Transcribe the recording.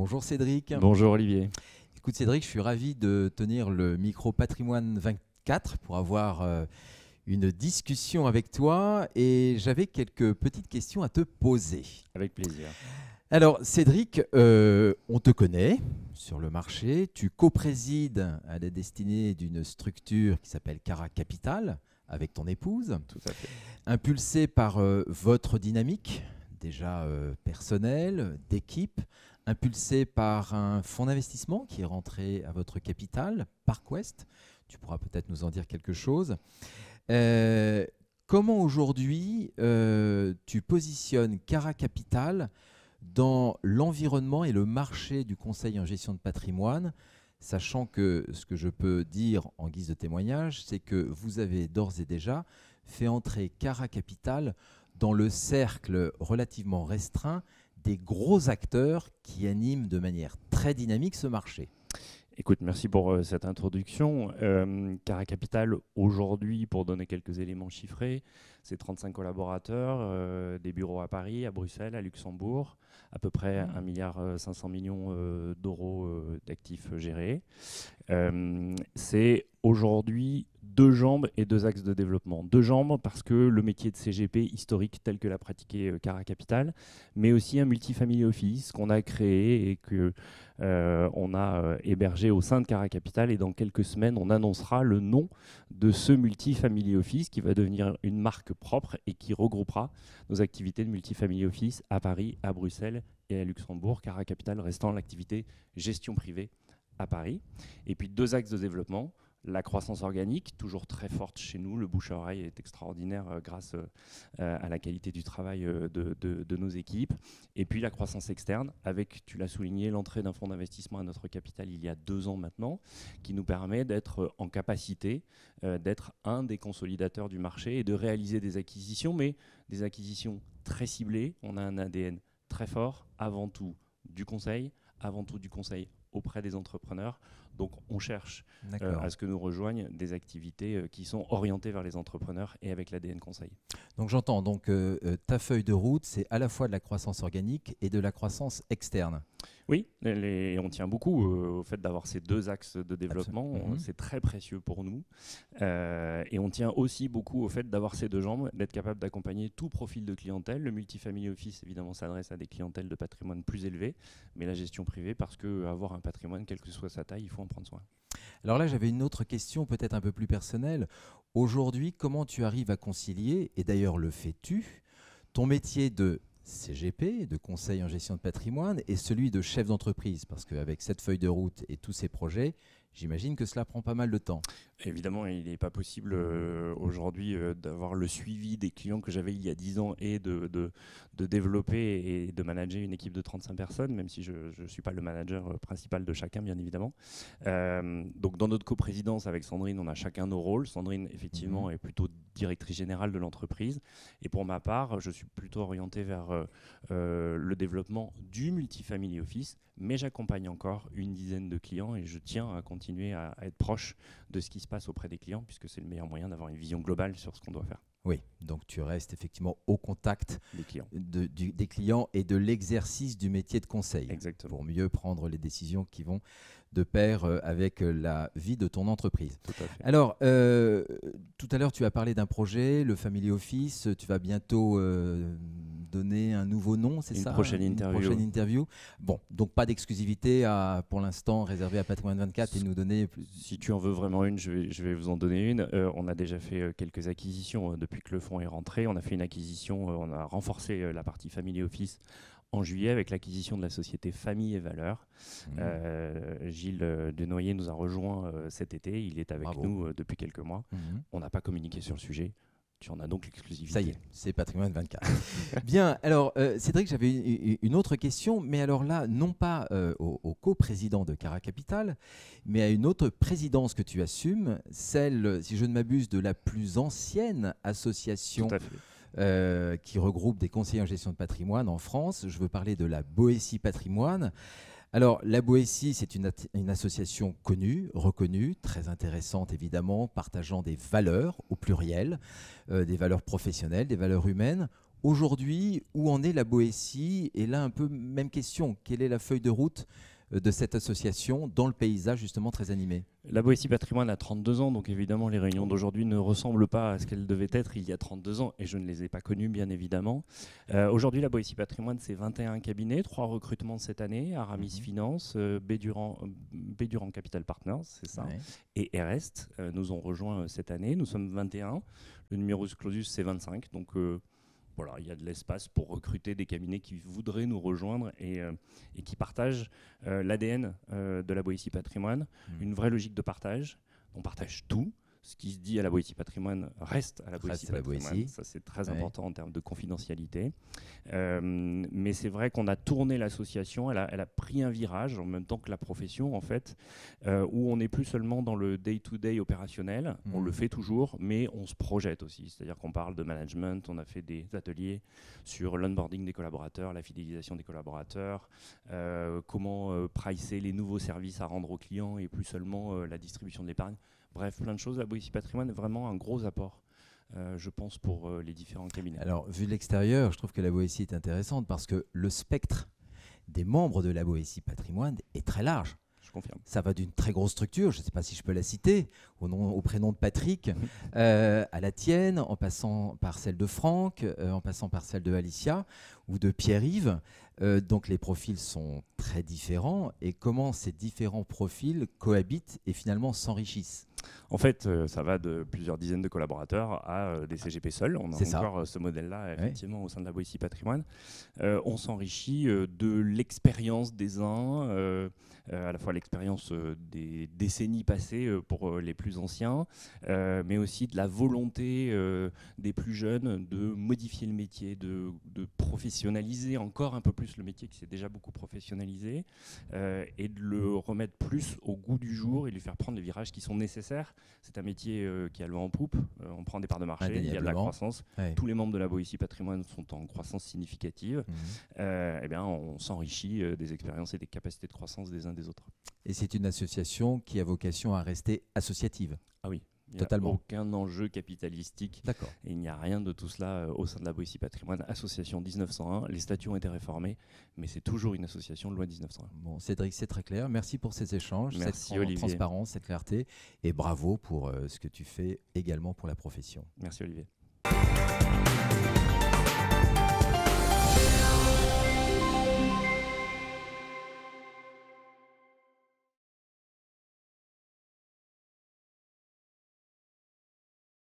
Bonjour Cédric. Bonjour Olivier. Écoute Cédric, je suis ravi de tenir le micro Patrimoine 24 pour avoir une discussion avec toi et j'avais quelques petites questions à te poser. Avec plaisir. Alors Cédric, on te connaît sur le marché, tu coprésides à la destinée d'une structure qui s'appelle Cara Capital avec ton épouse, Tout à fait. impulsée par votre dynamique déjà personnelle, d'équipe, impulsée par un fonds d'investissement qui est rentré à votre capital, ParkWest. Tu pourras peut-être nous en dire quelque chose. Comment aujourd'hui tu positionnes Cara Capital dans l'environnement et le marché du conseil en gestion de patrimoine, sachant que ce que je peux dire en guise de témoignage, c'est que vous avez d'ores et déjà fait entrer Cara Capital dans le cercle relativement restreint des gros acteurs qui animent de manière très dynamique ce marché. Écoute, merci pour cette introduction. Cara Capital, aujourd'hui, pour donner quelques éléments chiffrés, c'est 35 collaborateurs, des bureaux à Paris, à Bruxelles, à Luxembourg, à peu près 1,5 milliard d'euros d'actifs gérés. C'est aujourd'hui 2 jambes et 2 axes de développement. 2 jambes parce que le métier de CGP historique tel que l'a pratiqué Cara Capital, mais aussi un multifamily office qu'on a créé et que on a hébergé au sein de Cara Capital, et dans quelques semaines on annoncera le nom de ce multifamily office qui va devenir une marque propre et qui regroupera nos activités de multifamily office à Paris, à Bruxelles et à Luxembourg. Cara Capital restant l'activité gestion privée à Paris. Et puis 2 axes de développement. La croissance organique, toujours très forte chez nous. Le bouche à oreille est extraordinaire grâce à la qualité du travail de nos équipes. Et puis la croissance externe, avec, tu l'as souligné, l'entrée d'un fonds d'investissement à notre capital il y a 2 ans maintenant, qui nous permet d'être en capacité d'être un des consolidateurs du marché et de réaliser des acquisitions, mais des acquisitions très ciblées. On a un ADN très fort, avant tout du conseil auprès des entrepreneurs. Donc on cherche à ce que nous rejoignent des activités qui sont orientées vers les entrepreneurs et avec l'ADN conseil. Donc j'entends, ta feuille de route, c'est à la fois de la croissance organique et de la croissance externe. Oui, on tient beaucoup au fait d'avoir ces 2 axes de développement. C'est très précieux pour nous. Et on tient aussi beaucoup au fait d'avoir ces 2 jambes, d'être capable d'accompagner tout profil de clientèle. Le multifamily office, évidemment, s'adresse à des clientèles de patrimoine plus élevées, mais la gestion privée, parce qu'avoir un patrimoine, quelle que soit sa taille, il faut en prendre soin. Alors là, j'avais une autre question, peut-être un peu plus personnelle. Aujourd'hui, comment tu arrives à concilier, et d'ailleurs le fais-tu, ton métier de CGP, de conseil en gestion de patrimoine, et celui de chef d'entreprise? Parce qu'avec cette feuille de route et tous ces projets, j'imagine que cela prend pas mal de temps. Évidemment, il n'est pas possible aujourd'hui d'avoir le suivi des clients que j'avais il y a 10 ans et de développer et de manager une équipe de 35 personnes, même si je ne suis pas le manager principal de chacun, bien évidemment. Donc, dans notre coprésidence avec Sandrine, on a chacun nos rôles. Sandrine, effectivement, est plutôt directrice générale de l'entreprise. Et pour ma part, je suis plutôt orienté vers le développement du multifamily office, mais j'accompagne encore une dizaine de clients et je tiens à continuer à être proche de ce qui se passe auprès des clients, puisque c'est le meilleur moyen d'avoir une vision globale sur ce qu'on doit faire. Oui, donc tu restes effectivement au contact des clients et de l'exercice du métier de conseil. Exactement. Pour mieux prendre les décisions qui vont de pair avec la vie de ton entreprise. Tout à fait. Alors, tout à l'heure, tu as parlé d'un projet, le Family Office. Tu vas bientôt donner un nouveau nom, c'est ça? Une prochaine interview. Bon, donc pas d'exclusivité pour l'instant réservée à Patrimoine 24 et nous donner plus. Si tu en veux vraiment une, je vais vous en donner une. On a déjà fait quelques acquisitions depuis que le fonds est rentré. On a fait une acquisition, on a renforcé la partie Family Office en juillet avec l'acquisition de la société Famille et Valeurs. Gilles Denoyer nous a rejoint cet été. Il est avec nous depuis quelques mois. On n'a pas communiqué sur le sujet. Tu en as donc l'exclusivité. Ça y est, c'est Patrimoine 24. Bien, alors Cédric, j'avais une autre question, mais alors là, non pas au coprésident de Cara Capital, mais à une autre présidence que tu assumes, celle, si je ne m'abuse, de la plus ancienne association qui regroupe des conseillers en gestion de patrimoine en France. Je veux parler de la Boétie Patrimoine. Alors, la Boétie, c'est une association connue, reconnue, très intéressante évidemment, partageant des valeurs au pluriel, des valeurs professionnelles, des valeurs humaines. Aujourd'hui, où en est la Boétie? Et là, un peu même question. Quelle est la feuille de route de cette association dans le paysage justement très animé? La Boétie Patrimoine a 32 ans, donc évidemment les réunions d'aujourd'hui ne ressemblent pas à ce qu'elles devaient être il y a 32 ans, et je ne les ai pas connues bien évidemment. Aujourd'hui la Boétie Patrimoine, c'est 21 cabinets, 3 recrutements cette année, Aramis Finance, Bédurand Capital Partners, c'est ça, Ouais. et Erest nous ont rejoints cette année, nous sommes 21, le numerus clausus c'est 25, donc voilà, il y a de l'espace pour recruter des cabinets qui voudraient nous rejoindre et qui partagent l'ADN de la Boétie Patrimoine, une vraie logique de partage. On partage tout. Ce qui se dit à la Boétie Patrimoine reste à la Boétie Patrimoine. Ça, c'est très important en termes de confidentialité. Mais c'est vrai qu'on a tourné l'association, elle a pris un virage en même temps que la profession, en fait, où on n'est plus seulement dans le day-to-day opérationnel, on le fait toujours, mais on se projette aussi. C'est-à-dire qu'on parle de management, on a fait des ateliers sur l'onboarding des collaborateurs, la fidélisation des collaborateurs, comment pricer les nouveaux services à rendre aux clients et plus seulement la distribution de l'épargne. Bref, plein de choses. La Boétie Patrimoine est vraiment un gros apport, je pense, pour les différents cabinets. Alors, vu de l'extérieur, je trouve que la Boétie est intéressante parce que le spectre des membres de la Boétie Patrimoine est très large. Je confirme. Ça va d'une très grosse structure, je ne sais pas si je peux la citer, au prénom de Patrick, à la tienne, en passant par celle de Franck, en passant par celle de Alicia ou de Pierre-Yves. Donc les profils sont très différents. Et comment ces différents profils cohabitent et finalement s'enrichissent? En fait, ça va de plusieurs dizaines de collaborateurs à des CGP seuls. On a encore ce modèle-là, effectivement, au sein de la Boétie Patrimoine. On s'enrichit de l'expérience des uns, à la fois l'expérience des décennies passées pour les plus anciens, mais aussi de la volonté des plus jeunes de modifier le métier, de professionnaliser encore un peu plus le métier qui s'est déjà beaucoup professionnalisé, et de le remettre plus au goût du jour et lui faire prendre les virages qui sont nécessaires. C'est un métier qui a le vent en poupe, on prend des parts de marché, il y a de la croissance. Tous les membres de la Boétie Patrimoine sont en croissance significative. Eh bien, on s'enrichit des expériences et des capacités de croissance des uns des autres. Et c'est une association qui a vocation à rester associative? Ah oui. Il n'y a Totalement. aucun enjeu capitalistique. D'accord. Et il n'y a rien de tout cela au sein de la Boétie Patrimoine. Association 1901, les statuts ont été réformés, mais c'est toujours une association de loi 1901. Bon, Cédric, c'est très clair. Merci pour ces échanges, Merci, cette transparence, cette clarté. Et bravo pour ce que tu fais également pour la profession. Merci Olivier.